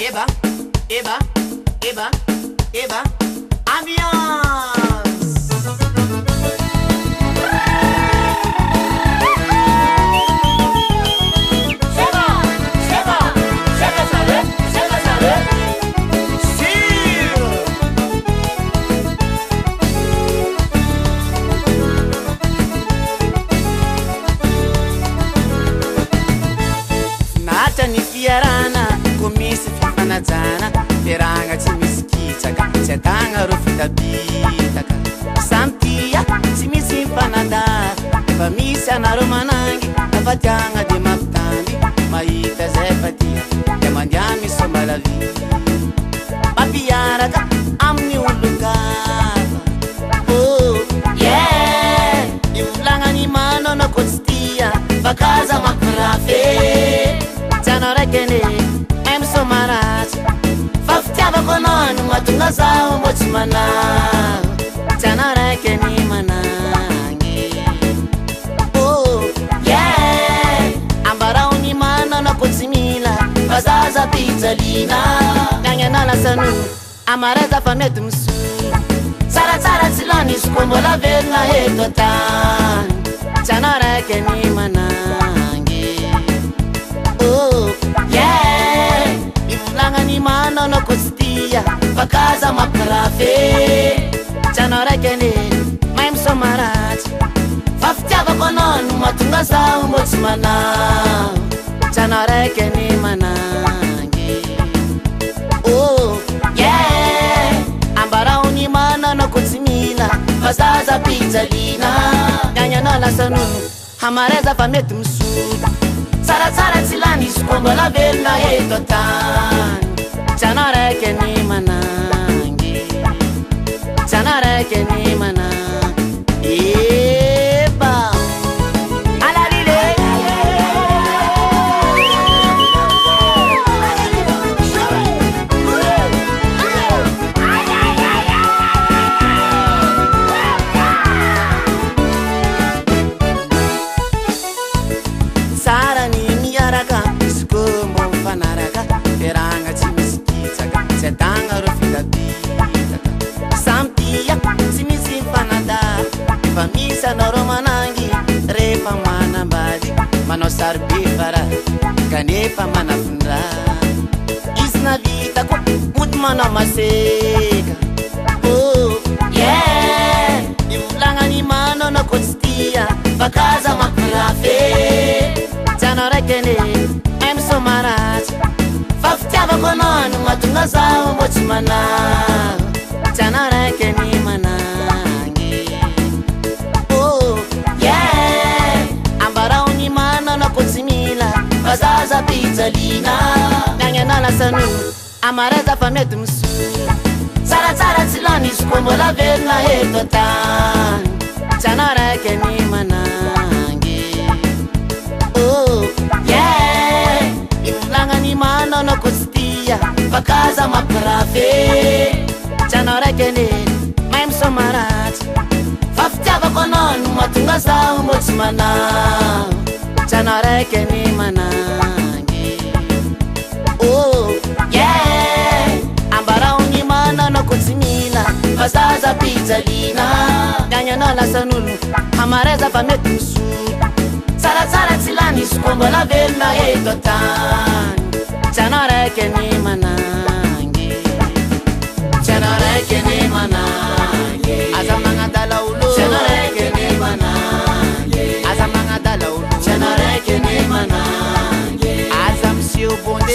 Eba, eba, eba, eba, ambiance. Fiarana komisy fifanajana teranga tsy misy kitsaka tsy atagna ro fitabitaka samtia tsy misy mifanada fa misy anaro manangy afatiagna de mampitamby mahita zay fatia de mandià misoma la vie mampiaraka amin'ny olo-kafa oh yeah ivolagnany manao koa tsy tia fakaza mampirafe Jana rekene, I'm so marach. Faftiava konon, matunga zao mochmana. Jana rekene manangi. Oh, yeah. Ambara uni mana na kutsimila. Bazaza pizzalina. Nyanya la sanu, amareza fametu msu. Sara silani sukombo la vela hetotan. Jana rekene manangi. Oh, yeah. Ivulangani mana no kostia fakaza maprafe Jana rekene maim somarat Faftiava konon matunga zao mochmana Jana rekene manangi Oh, yeah. Ambara uni mana no kutsimila Bazaza pizzalina Nyanya no la sanu Hamareza fametu msudu Sara silani sukombo la vela hetotan Jana rekene manangi Jana rekene manangi Eba Alalile Sara ni miaraka sukombo fanaraka teranga tsy misy kitsaka tsy atagna ro fitabitaka sampia tsy misy mifanada efa misy anaro manangy rehefa manambady manao sarobe fara kanefa manafindra izy navita koa mody manao maseka oh yeah ivolagnany manao koa tsy tia fakaza mampirafe Jana rekene I'm so marach Faftiava konon matunga zao mochmana Jana rekene manangi Oh yeah Ambara uni mana no kutsimila Bazaza pizzalina Nyanya la sanu amareza fametu msu Sara silani sukombo la vela hetotan Jana rekene manangi Oh, yeah. Ivulangani mana no kostia fakaza maprafe Jana rekene maim somarat Faftiava konon matunga zao mochmana Jana rekene manangi Oh, yeah. Ambara uni mana no kutsimila Bazaza pizzalina Nyanya no la sanulu Hamareza fametu msu Sara silani sukombo la vela hetotan Jana rekene manangi Jana rekene manangi Aza mangadala ulo Jana rekene manangi Aza mangadala ulo Jana rekene manangi Aza msio bonde